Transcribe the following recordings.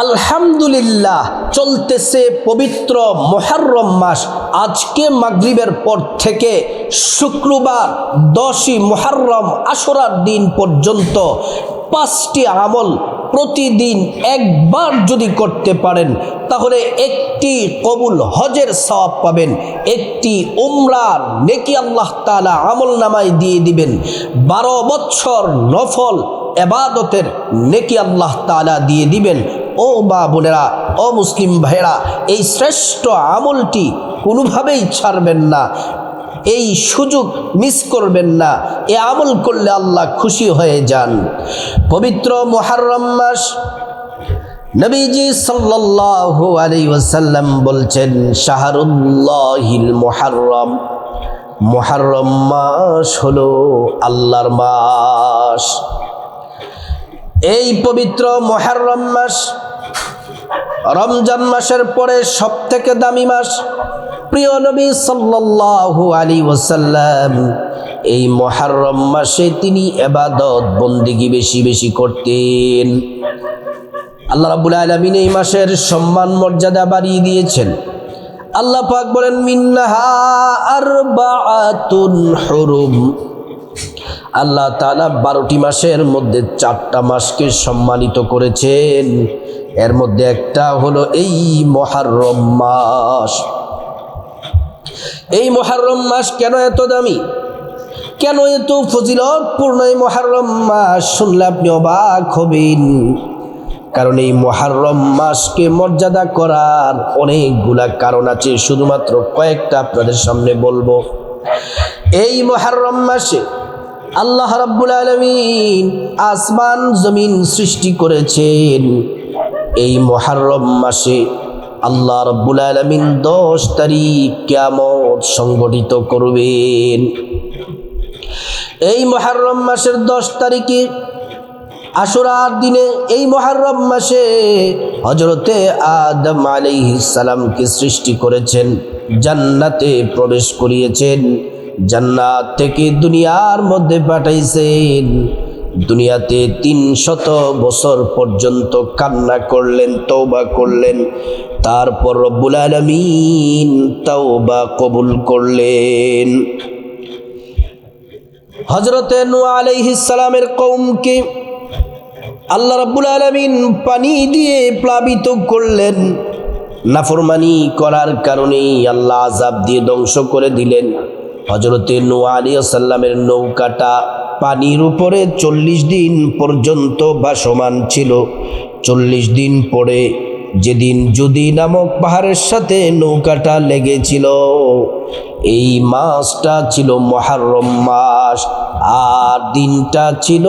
আলহামদুলিল্লাহ, চলতেছে পবিত্র মুহররম মাস। আজকে মাগরিবের পর থেকে শুক্রবার 10ই মুহররম আশুরার দিন পর্যন্ত 5টি আমল প্রতিদিন একবার যদি করতে পারেন তাহলে একটি কবুল হজের সওয়াব পাবেন, একটি উমরার নেকি আল্লাহ তাআলা আমল নামায় দিয়ে দিবেন, 12 বছর নফল ইবাদতের নেকি আল্লাহ তাআলা দিয়ে দিবেন। ও মা বোনেরা, ও মুসলিম ভাইরা, এই শ্রেষ্ঠ আমলটি কোনোভাবেই ছাড়বেন না, এই সুযোগ মিস করবেন না। এই আমল করলে আল্লাহ খুশি হয়ে যান। পবিত্র মুহররম মাস, নবীজি সাল্লাল্লাহু আলাইহি ওয়াসাল্লাম বলছেন, শাহরুল্লাহিল মুহররম, মুহররম মাস হলো আল্লাহর মাস। এই পবিত্র মুহররম মাস রমজান মাসের পরে সবথেকে দামি মাস। প্রিয় নবী সাল্লাল্লাহু আলাইহি ওয়াসাল্লাম এই মুহররম মাসে তিনি ইবাদত বন্দেগী বেশি বেশি করতেন। আল্লাহ রাব্বুল আলামিন এই মাসের সম্মান মর্যাদা বাড়িয়ে দিয়েছেন। আল্লাহ পাক বলেন, মিনহা আরবাআতুন হুরুম। আল্লাহ তাআলা 12টি মাসের মধ্যে 4টা মাসকে সম্মানিত করেছেন। এর মধ্যে একটা হলো এই মুহররম মাস। এই মুহররম মাস কেন এত দামি, কেন এত ফজিলতপূর্ণ এই মুহররম মাস শুনলে আপনি অবাক হবেন। কারণ এই মুহররম মাসকে মর্যাদা করার অনেকগুলা কারণ আছে, শুধুমাত্র কয়েকটা আপনাদের সামনে বলবো। এই মুহররম মাসে আল্লাহ রাব্বুল আলামিন আসমান জমিন সৃষ্টি করেছেন। এই মুহররম মাসে আল্লাহ রাব্বুল আলামিন 10 তারিখ কিয়ামত সংগঠিত করবেন। এই মুহররম মাসের 10 তারিখে আশুরার দিনে এই মুহররম মাসে হযরতে আদম আলাইহিস সালামকে সৃষ্টি করেছেন, জান্নাতে প্রবেশ করিয়েছেন, জান্নাত থেকে দুনিয়ার মধ্যে পাঠাইছেন। দুনিয়াতে 300 বছর পর্যন্ত কান্না করলেন, তওবা করলেন। তারপর রব্বুল আলামিন তওবা কবুল করলেন। হযরতে নূহ আলাইহিস সালামের কওমকে আল্লাহ রাব্বুল আলামিন পানি দিয়ে প্লাবিত করলেন। নাফরমানি করার কারণে আল্লাহ আযাব দিয়ে ধ্বংস করে দিলেন। হযরতে নূহ আলাইহিস সালামের নৌকাটা পানির উপরে 40 দিন পর্যন্ত ভাসমান ছিল। 40 দিন পরে যেদিন জুদি নামক পাহাড়ের সাথে নৌকাটা লেগেছিল, এই মাসটা ছিল মুহররম মাস, আর দিনটা ছিল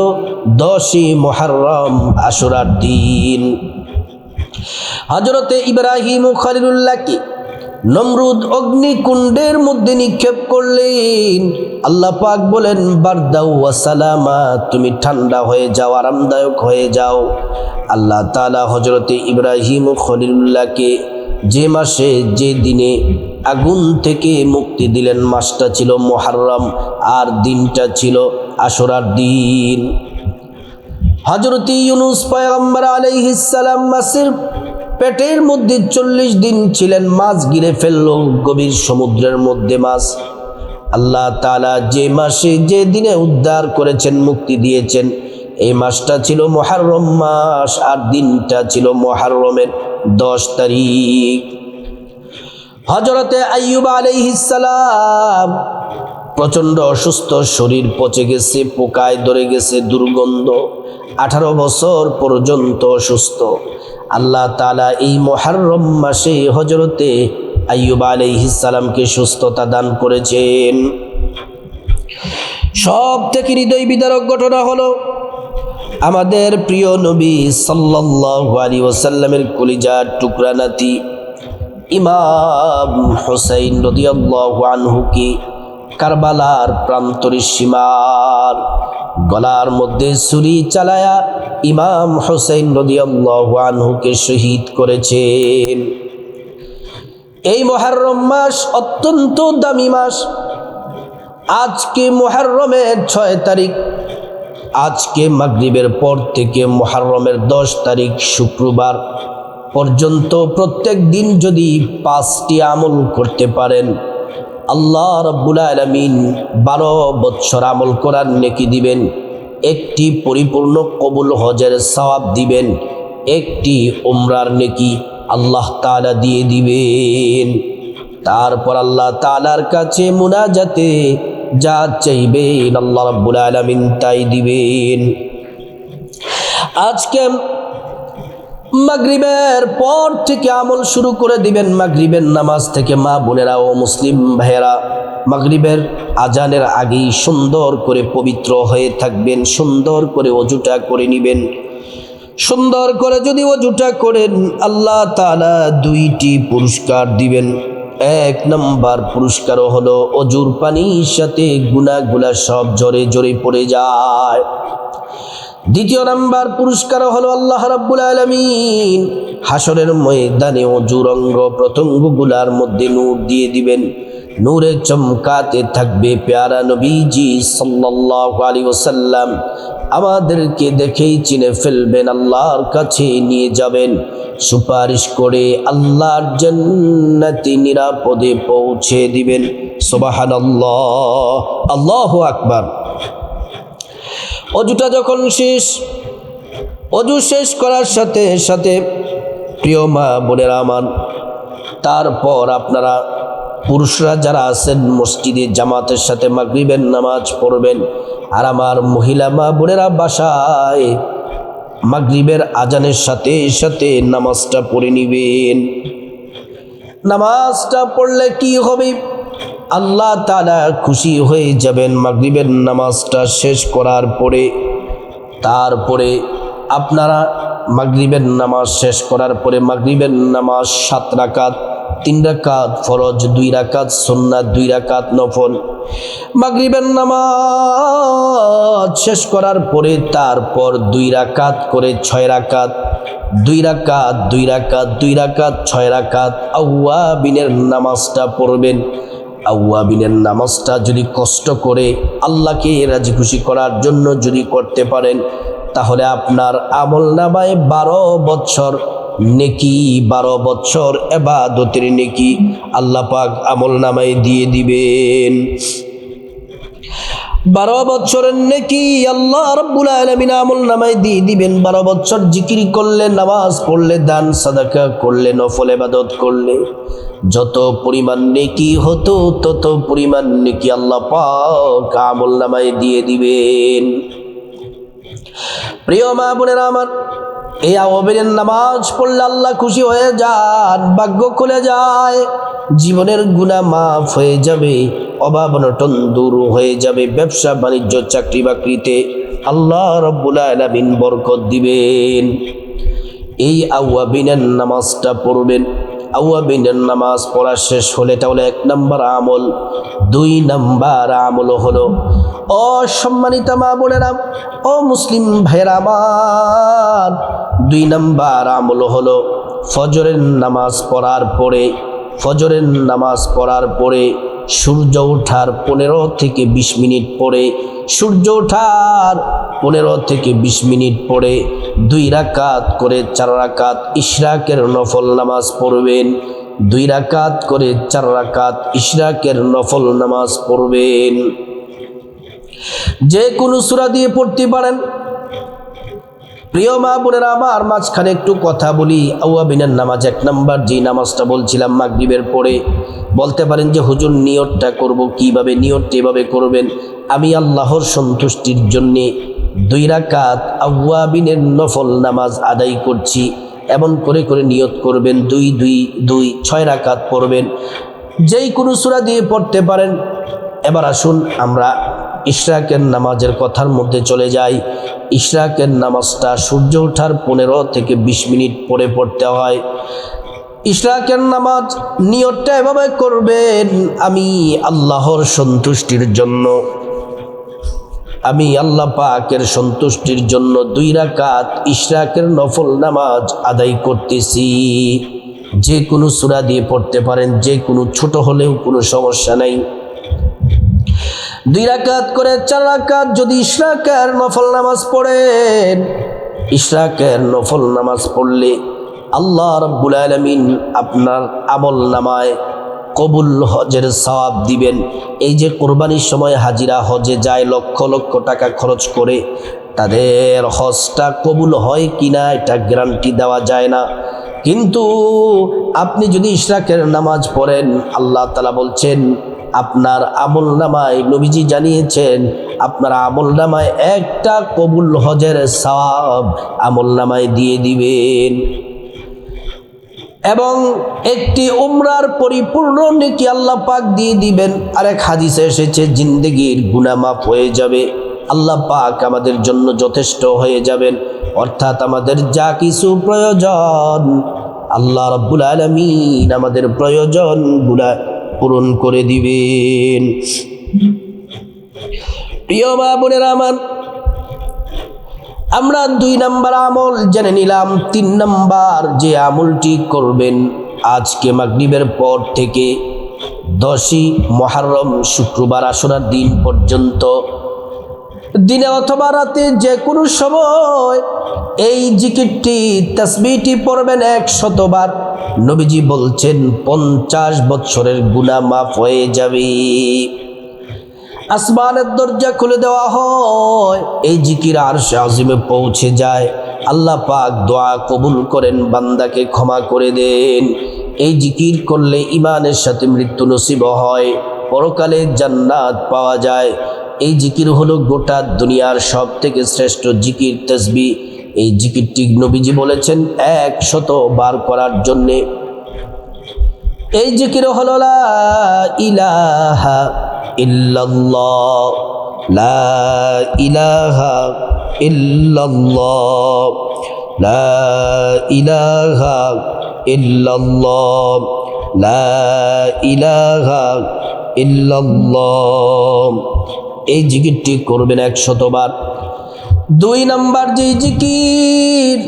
10ই মুহররম আশুরার দিন। হযরতে ইব্রাহিম খলিলুল্লাহকে নমরুদ অগ্নিকুণ্ডের মধ্যে নিক্ষেপ করলেন। আল্লাহ পাক বলেন, বারদাউ ওয়া সালামা, তুমি ঠান্ডা হয়ে যাও, আরামদায়ক হয়ে যাও। আল্লাহ তাআলা হযরতে ইব্রাহিম খলিলুল্লাহকে যে মাসে যে দিনে আগুন থেকে মুক্তি দিলেন, মাসটা ছিল মুহররম আর দিনটা ছিল আশুরার দিন। হযরতে ইউনূস পয়গম্বর আলাইহিস সালাম মাছের পেটের মধ্যে 40 দিন ছিলেন, মাছ গিলে ফেলল গভীর সমুদ্রের মধ্যে মাছ। আল্লাহ তাআলা যে মাসে যে দিনে উদ্ধার করেছেন, মুক্তি দিয়েছেন, এই মাসটা ছিল মুহররম মাস আর দিনটা ছিল মুহররমের 10 তারিখ। হযরতে আইয়ুব আলাইহিস সালাম প্রচণ্ড অসুস্থ, শরীর পচে গেছে, পোকায় ধরে গেছে, দুর্গন্ধ, 18 বছর পর্যন্ত অসুস্থ। আল্লাহ তাআলা এই মুহররম মাসে হযরতে আইয়ুব আলাইহিস সালামকে সুস্থতা দান করেছেন। সব থেকে হৃদয় বিদারক ঘটনা হলো আমাদের প্রিয় নবী সাল্লাল্লাহু আলাইহি ওয়াসাল্লামের কলিজার টুকরা নাতি ইমাম হুসাইন রাদিয়াল্লাহু আনহুকে কারবালার প্রান্তরের সীমার গলার মধ্যে ছুরি চালায়া ইমাম হুসাইন রাদিয়াল্লাহু আনহুকে শহীদ করেছেন। এই মুহররম মাস অত্যন্ত দামি মাস। আজকে মুহররমের 6 তারিখ, আজকে মাগরিবের পর থেকে মুহররমের 10 তারিখ শুক্রবার, পর্যন্ত প্রত্যেক দিন যদি 5টি আমল করতে পারেন, আল্লাহ রাব্বুল আলামিন 12 বছর আমল করার নেকি দিবেন, একটি পরিপূর্ণ কবুল হজের সওয়াব দিবেন, একটি উমরার নেকি আল্লাহ তাআলা দিয়ে দিবেন। তারপর আল্লাহ তাআলার কাছে মুনাজাতে যা চাইবেন আল্লাহ রাব্বুল আলামিন তাই দিবেন। আজকে মাগরিবের পর থেকে আমল শুরু করে দিবেন। মাগরিবের নামাজ থেকে মা বোনেরা ও মুসলিম ভাইয়েরা মাগরিবের আজানের আগেই সুন্দর করে পবিত্র হয়ে থাকবেন, সুন্দর করে ওযুটা করে নেবেন। সুন্দর করে যদি ওযুটা করেন, আল্লাহ তাআলা 2টি পুরস্কার দিবেন। 1 নম্বর পুরস্কার হলো ওযুর পানির সাথে গুনাহগুলা সব ঝরে ঝরে পড়ে যায়। 2য় নাম্বার পুরস্কার হলো আল্লাহ রাব্বুল আলামিন হাসরের ময়দানে ওযুর অঙ্গ প্রত্যঙ্গগুলার মধ্যে নূর দিয়ে দিবেন। নূরে চমকাতে থাকবে প্যারা নবীজি সাল্লাল্লাহু আলাইহি ওয়াসাল্লাম আমাদেরকে দেখেই চিনে ফেলবেন, আল্লাহর কাছে নিয়ে যাবেন, সুপারিশ করে আল্লাহর জান্নাতে নিরাপদে পৌঁছে দিবেন। সুবহানাল্লাহ, আল্লাহু আকবার। ওযুটা যখন শেষ, ওযু শেষ করার সাথে সাথে প্রিয় মা বোনেরা আমার, তারপর আপনারা পুরুষরা যারা আছেন মসজিদে জামাতের সাথে মাগরিবের নামাজ পড়বেন, আর আমার মহিলা মা বোনেরা বাসায় মাগরিবের আজানের সাথে সাথে নামাজটা পড়ে নেবেন। নামাজটা পড়লে কি হবে? আল্লাহ তাআলা খুশি হয়ে যাবেন মাগরিবের নামাজটা শেষ করার পরে। তারপরে আপনারা মাগরিবের নামাজ শেষ করার পরে মাগরিবের নামাজ 7 রাকাত, 3 রাকাত ফরজ, 2 রাকাত সুন্নাত, 2 রাকাত নফল। মাগরিবের নামাজ শেষ করার পরে তারপর 2 রাকাত করে 6 রাকাত, 2 রাকাত 2 রাকাত 2 রাকাত 6 রাকাত আওয়াবিনের নামাজটা পড়বেন। আওয়াবিনের নামাজটা যদি কষ্ট করে আল্লাহকে রাজি খুশি করার জন্য যদি করতে পারেন, তাহলে আপনার আমলনামায় 12 বছর নেকি, 12 বছর ইবাদতের নেকি আল্লাহ পাক আমলনামায় দিয়ে দিবেন। 12 বছরের নেকি আল্লাহ রাব্বুল আলামিন আমলনামায় দিয়ে দিবেন। 12 বছর জিকির করলে, নামাজ পড়লে, দান সাদাকা করলে, নফল ইবাদত করলে যত পরিমাণ নেকি হতো তত পরিমাণ নেকি আল্লাহ পাক আমলনামায় দিয়ে দিবেন। প্রিয় মা বোনেরা আমার, এই আওয়াবিনের নামাজ পড়লে আল্লাহ খুশি হয়ে যান, ভাগ্য খুলে যায়, জীবনের গুনাহ মাফ হয়ে যাবে, অভাব অনটন দূর হয়ে যাবে, ব্যবসা বাণিজ্য চাকরি বাকরিতে আল্লাহ রাব্বুল আলামিন বরকত দিবেন। এই আওয়াবিনের নামাজটা পড়বেন। আওয়াবিনের নামাজ পড়া শেষ হলে এটা হলো 1 নম্বর আমল। 2 নম্বর আমল হলো, ও সম্মানিত মা বোনেরা, ও মুসলিম ভাইরা আমার, 2 নম্বর আমল হলো ফজরের নামাজ পড়ার পরে, ফজরের নামাজ পড়ার পরে সূর্য ওঠার 15 থেকে 20 মিনিট পরে, সূর্য ওঠার 15 থেকে 20 মিনিট পরে 2 রাকাত করে 4 রাকাত ইশরাকের নফল নামাজ পড়বেন। 2 রাকাত করে 4 রাকাত ইশরাকের নফল নামাজ পড়বেন। যে কোনো সূরা দিয়ে পড়তে পারেন। প্রিয় মা বোনেরা আমার, মাঝখানে একটু কথা বলি। আওয়াবিনের নামাজ 1 নম্বর যে নামাজটা বলছিলাম মাগরিবের পরে, বলতে পারেন যে হুজুর নিয়তটা করব কিভাবে? নিয়তটা এভাবে করবেন, আমি আল্লাহর সন্তুষ্টির জন্যে 2 রাকাত আওয়াবিনের নফল নামাজ আদায় করছি, এমন করে করে নিয়ত করবেন। 2 2 2 6 রাকাত পড়বেন। যেই কোনো সূরা দিয়ে পড়তে পারেন। এবার আসুন আমরা ইশরাকের নামাজের কথার মধ্যে চলে যাই। ইশরাকের নামাজটা সূর্য ওঠার 15 থেকে 20 মিনিট পরে পড়তে হয়। ইশরাকের নামাজ নিয়তটা এভাবে করবেন, আমি আল্লাহর সন্তুষ্টির জন্য, আমি আল্লাহ পাকের সন্তুষ্টির জন্য 2 রাকাত ইশরাকের নফল নামাজ আদায় করতেছি। যে কোনো সূরা দিয়ে পড়তে পারেন, যে কোনো ছোট হলেও কোনো সমস্যা নাই। 2 রাকাত করে 4 রাকাত যদি ইশরাকের নফল নামাজ পড়েন, ইশরাকের নফল নামাজ পড়লে আল্লাহ রাব্বুল আলামিন আপনার আমল নামায় কবুল হজের সওয়াব দিবেন। এই যে কোরবানির সময় হাজিরা হজে যায় লক্ষ লক্ষ টাকা খরচ করে, তাদের হজটা কবুল হয় কিনা এটা গ্যারান্টি দেওয়া যায় না, কিন্তু আপনি যদি ইশরাকের নামাজ পড়েন, আল্লাহ তাআলা বলছেন আপনার আমল নামায়, নবীজি জানিয়েছেন আপনার আমল নামায় একটা কবুল হজের সওয়াব আমল নামায় দিয়ে দিবেন, এবং একটি উমরার পরিপূর্ণ নেকি আল্লাহ পাক দিয়ে দিবেন। আরেক হাদিসে এসেছে জিন্দেগির গুনাহ মাফ হয়ে যাবে, আল্লাহ পাক আমাদের জন্য যথেষ্ট হয়ে যাবেন। অর্থাৎ আমাদের যা কিছু প্রয়োজন আল্লাহ রাব্বুল আলামিন আমাদের প্রয়োজনগুলা পূরণ করে দিবেন। প্রিয় মা বোনেরা আমার, আমরা 2 নম্বর আমল জেনে নিলাম। 3 নম্বর যে আমলটি করবেন আজকে মাগরিবের পর থেকে 10ই মুহররম শুক্রবার আশুরার দিন পর্যন্ত দিনে অথবা রাতে যে কোনো সময় এই জিকিরটি তাসবিহটি পড়বেন 100 বার। নবীজি বলছেন 50 বছরের গুনাহ মাফ হয়ে যাবে। আসমানের দরজা খুলে দেওয়া হয়, এই জিকির আরশে আজিমে পৌঁছে যায়, আল্লাহ পাক দোয়া কবুল করেন, বান্দাকে ক্ষমা করে দেন। এই জিকির করলে ঈমানের সাথে মৃত্যু নসিব হয়, পরকালে জান্নাত পাওয়া যায়। এই জিকির হলো গোটা দুনিয়ার সব থেকে শ্রেষ্ঠ জিকির তাসবিহ। এই জিকিরটি নবীজি বলেছেন 100 বার করার জন্যে। এই জিকির হলো লা ইলাহা ইল্লাল্লাহ, লা ইলাহা ইল্লাল্লাহ, লা ইলাহা ইল্লাল্লাহ, লা ইলাহা ইল্লাল্লাহ। এই জিকিরটি করবেন 100 বার। 2 নম্বর যে জিকির,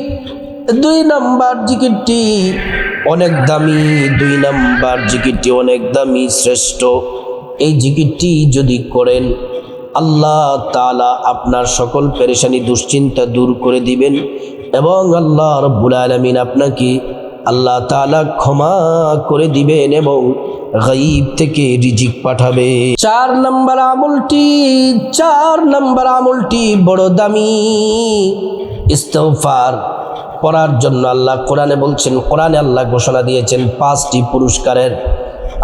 2 নম্বর জিকিরটি অনেক দামি, 2 নম্বর জিকিরটি অনেক দামি, শ্রেষ্ঠ। এই জিকিরটি যদি করেন আল্লাহ তাআলা আপনার সকল পেরেশানি দুশ্চিন্তা দূর করে দিবেন, এবং আল্লাহ রাব্বুল আলামিন আপনাকে আল্লাহ তাআলা ক্ষমা করে দিবেন এবং গায়ব থেকে রিজিক পাঠাবে। 4 নম্বর আমলটি বড় দামি। ইস্তিগফার পড়ার জন্য আল্লাহ কোরআনে বলছেন, কোরআনে আল্লাহ ঘোষণা দিয়েছেন 5টি পুরস্কারের।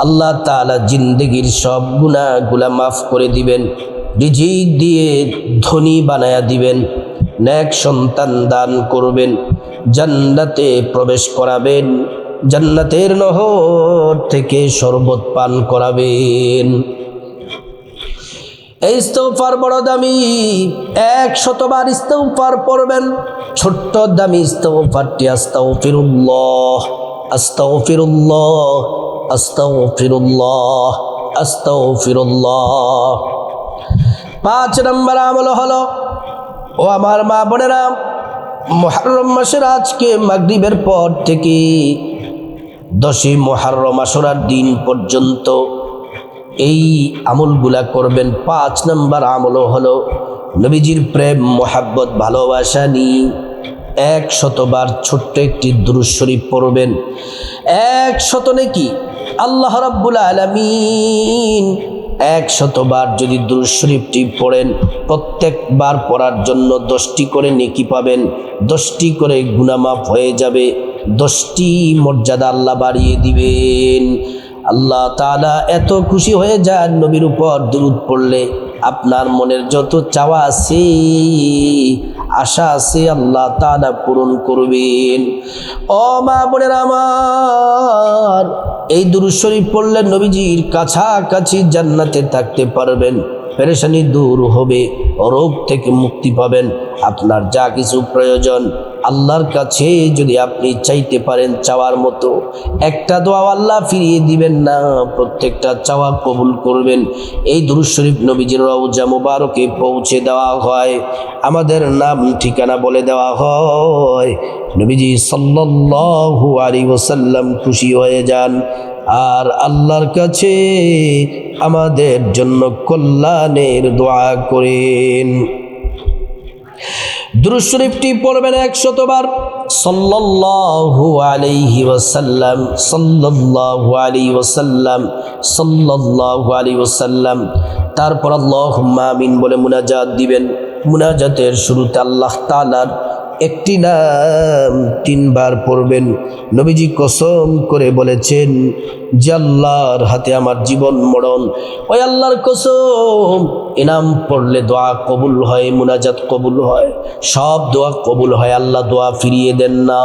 আল্লাহ তাআলা জিন্দেগির সব গুনাহগুলা মাফ করে দিবেন, রিজিক দিয়ে ধনী বানায়া দিবেন, নেক সন্তান দান করবেন, জান্নাতে প্রবেশ করাবেন, জান্নাতের নহর থেকে শরবত পান করাবেন। এই ইস্তিগফার বড় দামি, 100 বার ইস্তিগফার পড়বেন। ছোট্ট দামি ইস্তিগফারটি আস্তাগফিরুল্লাহ, আস্তাগফিরুল্লাহ, আস্তাগফিরুল্লাহ, আস্তাগফিরুল্লাহ। 5 নম্বর আমল হলো, ও আমার মা বোনেরা, মুহররম মাসের আজকে মাগরিবের পর থেকে 10ই মুহররম আশুরার দিন পর্যন্ত এই আমলগুলা করবেন। 5 নম্বর আমল হলো নবীজির প্রেম মোহাব্বত ভালোবাসা নিয়ে 100 বার ছোট্ট একটি দুরূদ শরীফ পড়বেন। 100 নেকি আল্লাহ রাব্বুল আলামিন 100 বার যদি দুরূদ শরীফটি পড়েন, প্রত্যেকবার পড়ার জন্য 10টি করে নেকি পাবেন, 10টি করে গুনাহ মাফ হয়ে যাবে, 10টি মর্যাদা আল্লাহ বাড়িয়ে দিবেন। আল্লাহ তাআলা এত খুশি হয়ে যান নবীর উপর দুরূদ পড়লে, আপনার মনের যত চাওয়া আছে, আশা আছে, আল্লাহ তাআলা পূরণ করবেন। ও মা বোনেরা আমার, এই দুরূদ শরীফ পড়লে নবীজির কাছাকাছি জান্নাতে থাকতে পারবেন, পেরেশানি দূর হবে, রোগ থেকে মুক্তি পাবেন। আপনার যা কিছু প্রয়োজন আল্লাহর কাছে যদি আপনি চাইতে পারেন, চাওয়ার মতো একটা দোয়া আল্লাহ ফিরিয়ে দিবেন না, প্রত্যেকটা চাওয়া কবুল করবেন। এই দুরূদ শরীফ নবীজির রওজা মুবারকে পৌঁছে দেওয়া হয়, আমাদের নাম ঠিকানা বলে দেওয়া হয়, নবীজি সাল্লাল্লাহু আলাইহি ওয়াসাল্লাম খুশি হয়ে যান আর আল্লাহর কাছে আমাদের জন্য কল্যাণের দোয়া করেন। দুরূদ শরীফটি পড়বেন 100 বার। সাল্লাল্লাহু আলাইহি ওয়াসাল্লাম, সাল্লাল্লাহু আলাইহি ওয়াসাল্লাম, সাল্লাল্লাহু আলাইহি ওয়াসাল্লাম। তারপর আল্লাহুম্মা আমিন বলে মুনাজাত দিবেন। মুনাজাতের শুরুতে আল্লাহ তাআলার একটি নাম 3 বার পড়বেন। নবীজি কসম করে বলেছেন যে আল্লাহর হাতে আমার জীবন মরণ। ওই আল্লাহর কসম, এ নাম পড়লে দোয়া কবুল হয়, মুনাজাত কবুল হয়, সব দোয়া কবুল হয়। আল্লাহ দোয়া ফিরিয়ে দেন না।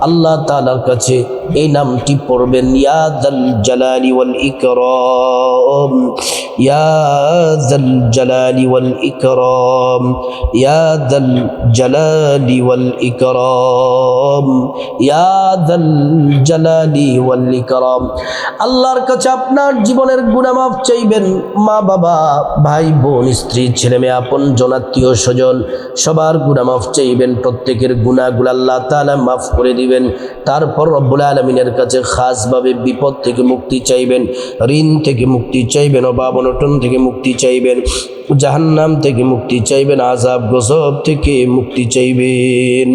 আল্লাহ তাআলার কাছে এই নামটি পড়বেন, ইয়া যাল জালালি ওয়াল ইকরাম, ইয়া যাল জালালি ওয়াল ইকরাম, ইয়া যাল জালালি ওয়াল ইকরাম, ইয়া যাল জালালি ওয়াল ইকরাম। আল্লাহর কাছে আপনার জীবনের গুনাহ মাফ চাইবেন। মা বাবা, ভাই বোন, স্ত্রী, ছেলে মেয়ে, আপন জন, আত্মীয় স্বজন, সবার গুনাহ মাফ চাইবেন। প্রত্যেকের গুনাহগুলো আল্লাহ তাআলা মাফ করে দিবেন। তারপর রব্বুল আলামিনের কাছে খাসভাবে বিপদ থেকে মুক্তি চাইবেন, ঋণ থেকে মুক্তি চাইবেন, অভাব অনটন থেকে মুক্তি চাইবেন, জাহান্নাম থেকে মুক্তি চাইবেন, আযাব গজব থেকে মুক্তি চাইবেন,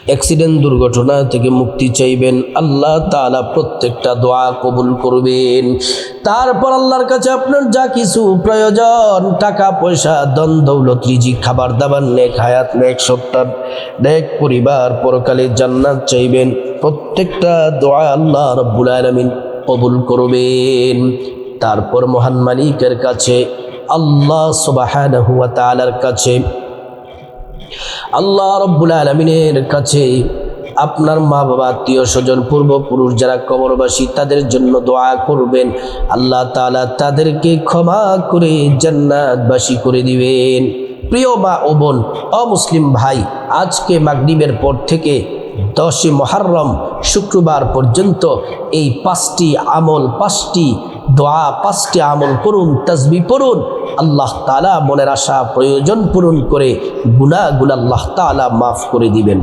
অ্যাক্সিডেন্ট দুর্ঘটনা থেকে মুক্তি চাইবেন। আল্লাহ তাআলা প্রত্যেকটা দোয়া কবুল করবেন। তারপর আল্লাহর কাছে আপনার যা কিছু প্রয়োজন, টাকা পয়সা, ধন দৌলত, রিজিক, খাবার দাবার, নেক হায়াত, নেক সন্তান, নেক পরিবার, পরকালে জান্নাত চাইবেন। প্রত্যেকটা দোয়া আল্লাহ রাব্বুল আলামিন কবুল করবেন। তারপর মহান মালিকের কাছে, আল্লাহ সুবহানাহু ওয়া তাআলার কাছে, আল্লাহ রাব্বুল আলামিনের কাছে আপনার মা বাবা, আত্মীয় স্বজন, পূর্বপুরুষ যারা কবরবাসী, তাদের জন্য দোয়া করবেন। আল্লাহ তাআলা তাদেরকে ক্ষমা করে জান্নাতবাসী করে দিবেন। প্রিয় মা ও বোন, অমুসলিম ভাই, আজকে মাগরিবের পর থেকে 10 মুহররম শুক্রবার পর্যন্ত এই 5টি আমল, 5টি দোয়া, 5টি আমল করুন, তাসবিহ পড়ুন। আল্লাহ তাআলা মনের আশা প্রয়োজন পূরণ করে গুনাহগুলো আল্লাহ তাআলা মাফ করে দিবেন।